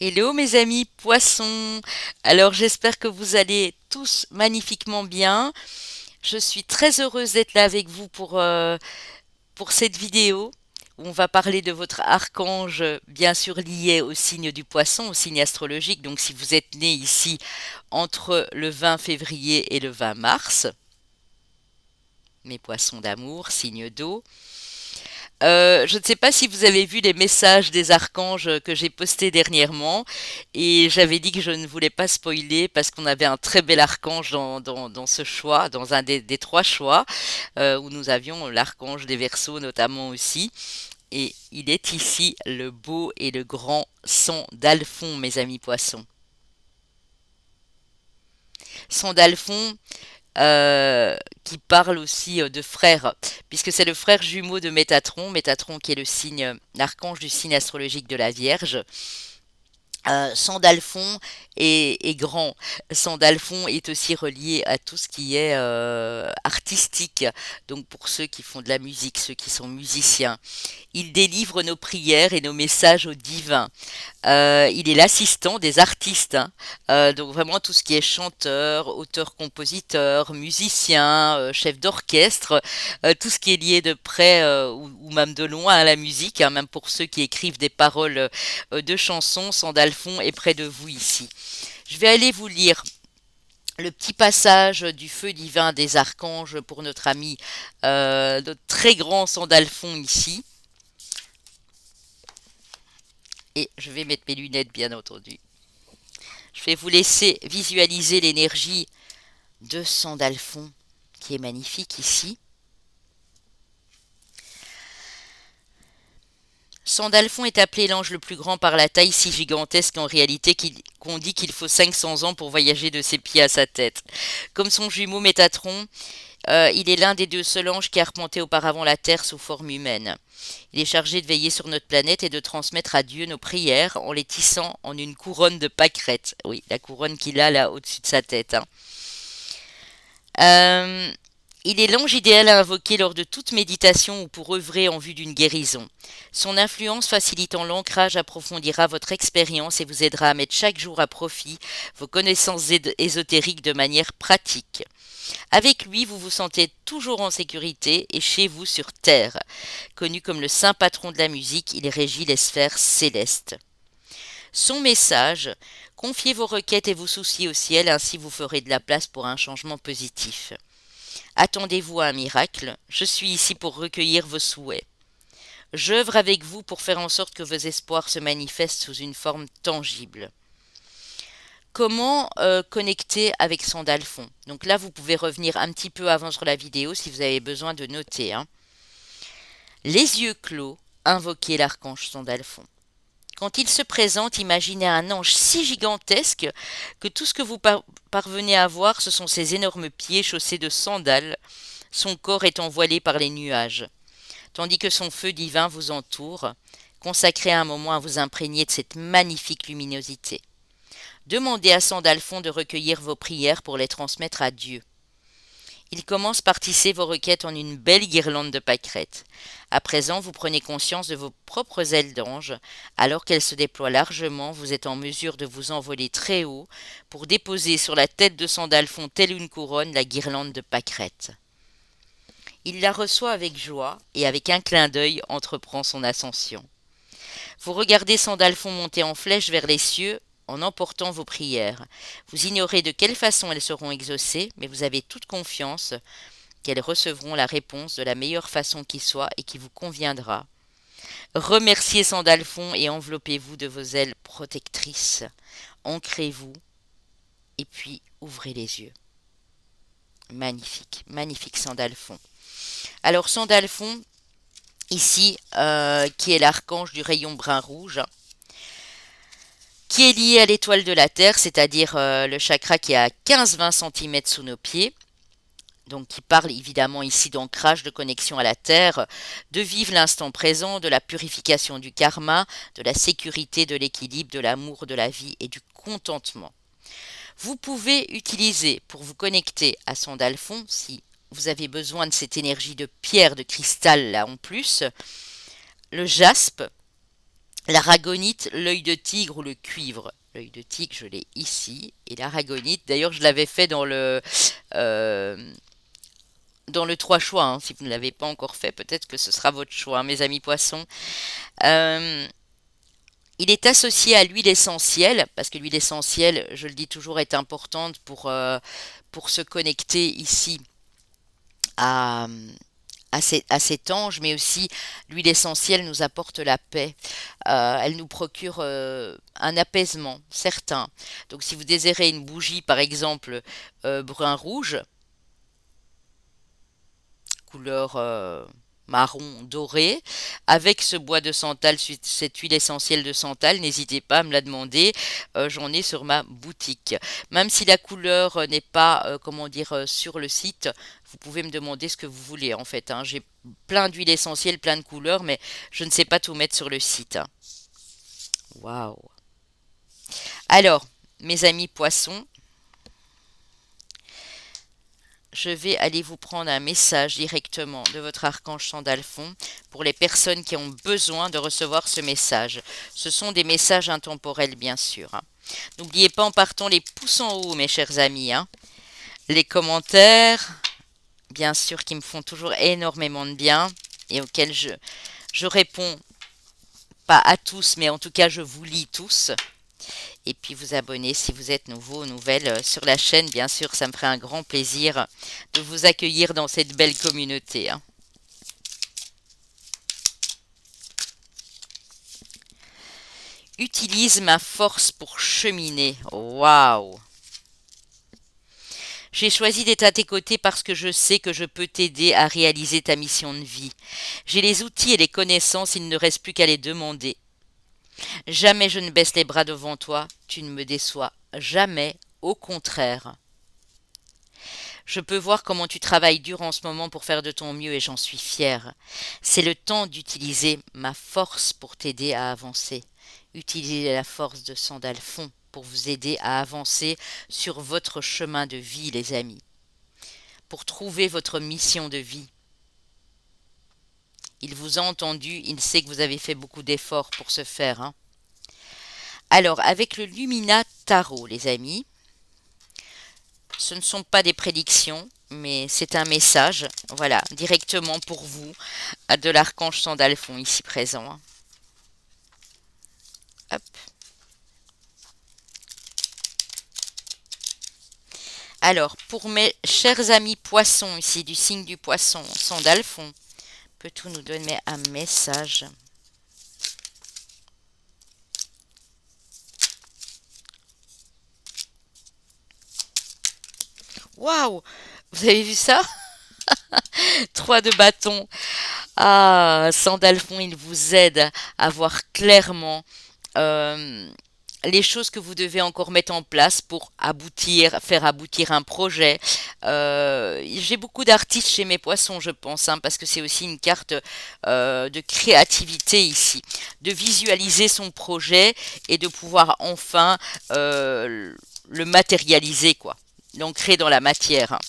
Hello mes amis poissons. Alors j'espère que vous allez tous magnifiquement bien. Je suis très heureuse d'être là avec vous pour cette vidéo où on va parler de votre archange, bien sûr lié au signe du poisson, au signe astrologique. Donc si vous êtes né ici entre le 20 février et le 20 mars, mes poissons d'amour, signe d'eau. Je ne sais pas si vous avez vu les messages des archanges que j'ai postés dernièrement et j'avais dit que je ne voulais pas spoiler parce qu'on avait un très bel archange dans ce choix, dans un des trois choix où nous avions l'archange des Verseaux notamment aussi. Et il est ici le beau et le grand Sandalphon, mes amis poissons. Sandalphon, qui parle aussi de frère, puisque c'est le frère jumeau de Métatron, Métatron qui est le signe, l'archange du signe astrologique de la Vierge. Sandalphon est grand. Sandalphon est aussi relié à tout ce qui est artistique. Donc pour ceux qui font de la musique, ceux qui sont musiciens, il délivre nos prières et nos messages au divin. Il est l'assistant des artistes, hein. Donc vraiment tout ce qui est chanteur, auteur-compositeur, musicien, chef d'orchestre, tout ce qui est lié de près ou même de loin à la musique, hein, même pour ceux qui écrivent des paroles de chansons, Sandalphon est près de vous ici. Je vais aller vous lire le petit passage du feu divin des archanges pour notre ami, notre très grand Sandalphon ici. Et je vais mettre mes lunettes bien entendu. Je vais vous laisser visualiser l'énergie de Sandalphon qui est magnifique ici. Sandalphon est appelé l'ange le plus grand par la taille si gigantesque en réalité qu'on dit qu'il faut 500 ans pour voyager de ses pieds à sa tête. Comme son jumeau Métatron, il est l'un des deux seuls anges qui arpentaient auparavant la terre sous forme humaine. Il est chargé de veiller sur notre planète et de transmettre à Dieu nos prières en les tissant en une couronne de pâquerettes. Oui, la couronne qu'il a là au-dessus de sa tête, hein. Euh, il est l'ange idéal à invoquer lors de toute méditation ou pour œuvrer en vue d'une guérison. Son influence facilitant l'ancrage approfondira votre expérience et vous aidera à mettre chaque jour à profit vos connaissances ésotériques de manière pratique. Avec lui, vous vous sentez toujours en sécurité et chez vous sur Terre. Connu comme le saint patron de la musique, il régit les sphères célestes. Son message: confiez vos requêtes et vos soucis au ciel, ainsi vous ferez de la place pour un changement positif. Attendez-vous à un miracle, je suis ici pour recueillir vos souhaits. J'œuvre avec vous pour faire en sorte que vos espoirs se manifestent sous une forme tangible. Comment connecter avec Sandalphon? Donc là, vous pouvez revenir un petit peu avant sur la vidéo si vous avez besoin de noter, hein. Les yeux clos, invoquez l'archange Sandalphon. Quand il se présente, imaginez un ange si gigantesque que tout ce que vous parvenez à voir, ce sont ses énormes pieds chaussés de sandales, son corps étant voilé par les nuages, tandis que son feu divin vous entoure. Consacrez un moment à vous imprégner de cette magnifique luminosité. Demandez à Sandalphon de recueillir vos prières pour les transmettre à Dieu. Il commence par tisser vos requêtes en une belle guirlande de pâquerettes. À présent, vous prenez conscience de vos propres ailes d'ange. Alors qu'elles se déploient largement, vous êtes en mesure de vous envoler très haut pour déposer sur la tête de Sandalphon, telle une couronne, la guirlande de pâquerettes. Il la reçoit avec joie et avec un clin d'œil entreprend son ascension. Vous regardez Sandalphon monter en flèche vers les cieux en emportant vos prières. Vous ignorez de quelle façon elles seront exaucées, mais vous avez toute confiance qu'elles recevront la réponse de la meilleure façon qui soit et qui vous conviendra. Remerciez Sandalphon et enveloppez-vous de vos ailes protectrices. Ancrez-vous et puis ouvrez les yeux. Magnifique, magnifique Sandalphon. Alors Sandalphon, ici, qui est l'archange du rayon brun-rouge, qui est lié à l'étoile de la Terre, c'est-à-dire le chakra qui est à 15-20 cm sous nos pieds. Donc qui parle évidemment ici d'ancrage, de connexion à la Terre, de vivre l'instant présent, de la purification du karma, de la sécurité, de l'équilibre, de l'amour, de la vie et du contentement. Vous pouvez utiliser pour vous connecter à Sandalphon, si vous avez besoin de cette énergie de pierre, de cristal là en plus, le jaspe, L'aragonite, l'œil de tigre ou le cuivre. L'œil de tigre, je l'ai ici. Et l'aragonite, d'ailleurs, je l'avais fait euh, dans le trois choix, hein. Si vous ne l'avez pas encore fait, peut-être que ce sera votre choix, hein, mes amis poissons. Euh, il est associé à l'huile essentielle, parce que l'huile essentielle, je le dis toujours, est importante pour se connecter ici à, à cet ange, mais aussi l'huile essentielle nous apporte la paix. Elle nous procure un apaisement certain. Donc si vous désirez une bougie, par exemple, brun-rouge, couleur marron doré, avec ce bois de santal, cette huile essentielle de santal, n'hésitez pas à me la demander, j'en ai sur ma boutique. Même si la couleur n'est pas, comment dire, sur le site, vous pouvez me demander ce que vous voulez en fait, hein. J'ai plein d'huiles essentielles, plein de couleurs, mais je ne sais pas tout mettre sur le site, hein. Waouh! Alors, mes amis poissons, je vais aller vous prendre un message directement de votre archange Sandalphon pour les personnes qui ont besoin de recevoir ce message. Ce sont des messages intemporels, bien sûr, hein. N'oubliez pas en partant les pouces en haut, mes chers amis, hein. Les commentaires, bien sûr, qui me font toujours énormément de bien et auxquels je réponds pas à tous, mais en tout cas, je vous lis tous. Et puis vous abonner si vous êtes nouveau ou nouvelle sur la chaîne. Bien sûr, ça me ferait un grand plaisir de vous accueillir dans cette belle communauté, hein. Utilise ma force pour cheminer. Waouh! J'ai choisi d'être à tes côtés parce que je sais que je peux t'aider à réaliser ta mission de vie. J'ai les outils et les connaissances, il ne reste plus qu'à les demander. Jamais je ne baisse les bras devant toi, tu ne me déçois jamais, au contraire. Je peux voir comment tu travailles dur en ce moment pour faire de ton mieux et j'en suis fière. C'est le temps d'utiliser ma force pour t'aider à avancer. Utilisez la force de Sandalphon pour vous aider à avancer sur votre chemin de vie, les amis, pour trouver votre mission de vie. Il vous a entendu, il sait que vous avez fait beaucoup d'efforts pour ce faire, hein. Alors, avec le Lumina Tarot, les amis, ce ne sont pas des prédictions, mais c'est un message, voilà, directement pour vous, de l'archange Sandalphon ici présent, hein. Hop. Alors, pour mes chers amis poissons, ici du signe du poisson, Sandalphon, peux-tu nous donner un message? Waouh! Vous avez vu ça? Trois de bâton. Ah, Sandalphon, il vous aide à voir clairement euh, les choses que vous devez encore mettre en place pour aboutir, faire aboutir un projet. J'ai beaucoup d'artistes chez mes poissons, je pense, hein, parce que c'est aussi une carte de créativité ici, de visualiser son projet et de pouvoir enfin le matérialiser, quoi. L'ancrer dans la matière, hein.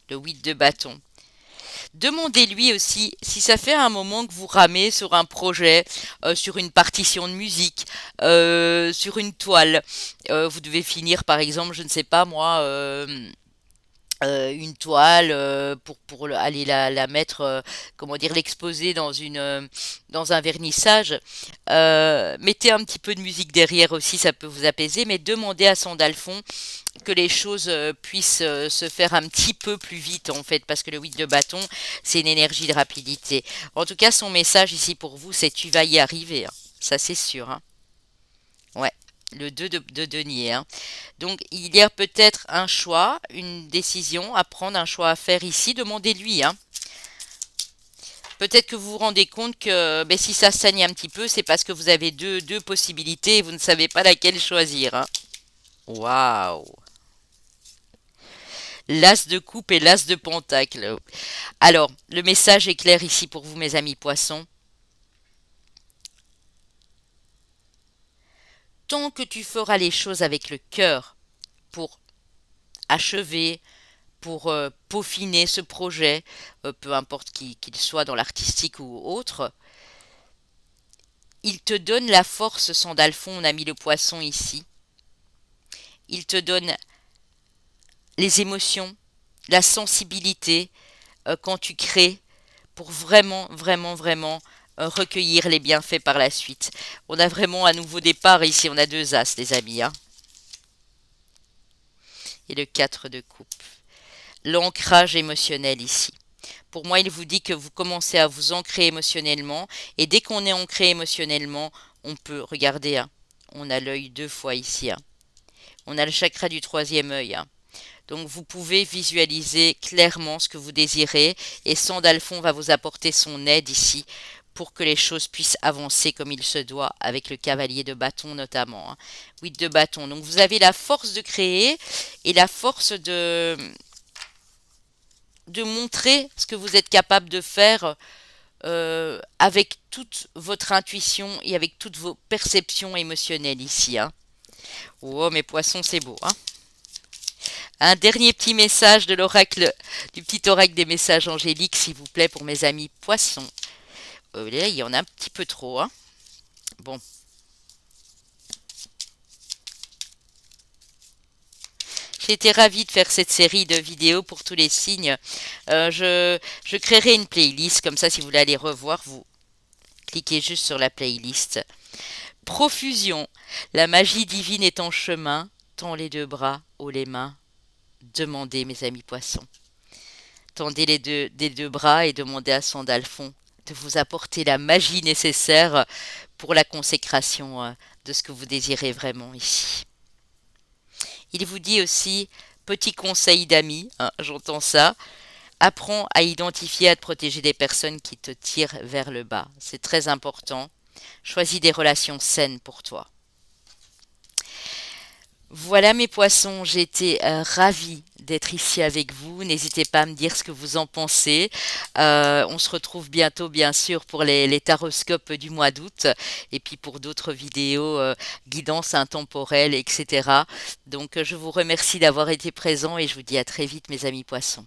Le 8 de bâton. Demandez-lui aussi si ça fait un moment que vous ramez sur un projet, sur une partition de musique, sur une toile. Vous devez finir, par exemple, je ne sais pas moi, une toile pour aller la mettre, comment dire, l'exposer dans un vernissage. Mettez un petit peu de musique derrière aussi, ça peut vous apaiser, mais demandez à Sandalphon que les choses puissent se faire un petit peu plus vite en fait, parce que le 8 de bâton, c'est une énergie de rapidité. En tout cas, son message ici pour vous, c'est tu vas y arriver, hein. Ça c'est sûr, hein. Ouais, le 2 de denier, hein. Donc il y a peut-être un choix, une décision à prendre, un choix à faire ici, demandez-lui, hein. Peut-être que vous vous rendez compte que ben, si ça saigne un petit peu, c'est parce que vous avez deux possibilités et vous ne savez pas laquelle choisir, hein. Waouh! L'as de coupe et l'as de pentacle. Alors, le message est clair ici pour vous, mes amis poissons. Tant que tu feras les choses avec le cœur pour achever, pour peaufiner ce projet, peu importe qu'il soit dans l'artistique ou autre, Il te donne la force, Sandalphon, on a mis le poisson ici. Il te donne les émotions, la sensibilité quand tu crées pour vraiment, vraiment, vraiment recueillir les bienfaits par la suite. On a vraiment un nouveau départ ici, on a 2 as, les amis. Hein. Et le 4 de coupe. L'ancrage émotionnel ici. Pour moi, il vous dit que vous commencez à vous ancrer émotionnellement. Et dès qu'on est ancré émotionnellement, on peut, regardez, hein, on a l'œil 2 fois ici. Hein. On a le chakra du 3e œil. Hein. Donc vous pouvez visualiser clairement ce que vous désirez. Et Sandalphon va vous apporter son aide ici pour que les choses puissent avancer comme il se doit, avec le cavalier de bâton notamment. Hein. 8 de bâton. Donc vous avez la force de créer et la force de montrer ce que vous êtes capable de faire avec toute votre intuition et avec toutes vos perceptions émotionnelles ici. Hein. Oh, mes poissons, c'est beau. Hein. Un dernier petit message de l'oracle, du petit oracle des messages angéliques, s'il vous plaît, pour mes amis poissons. Là, il y en a un petit peu trop. Hein. Bon. J'ai été ravie de faire cette série de vidéos pour tous les signes. Je créerai une playlist, comme ça, si vous voulez aller revoir, vous cliquez juste sur la playlist. Profusion. La magie divine est en chemin. Tends les 2 bras, haut les mains. Demandez, mes amis poissons. Tendez des 2 bras et demandez à Sandalphon de vous apporter la magie nécessaire pour la consécration de ce que vous désirez vraiment ici. Il vous dit aussi, petit conseil d'amis, hein, j'entends ça, apprends à identifier, à te protéger des personnes qui te tirent vers le bas. C'est très important. Choisis des relations saines pour toi. Voilà mes poissons, j'ai été ravie d'être ici avec vous. N'hésitez pas à me dire ce que vous en pensez. On se retrouve bientôt, bien sûr, pour les taroscopes du mois d'août et puis pour d'autres vidéos, guidance intemporelle, etc. Donc, je vous remercie d'avoir été présent et je vous dis à très vite, mes amis poissons.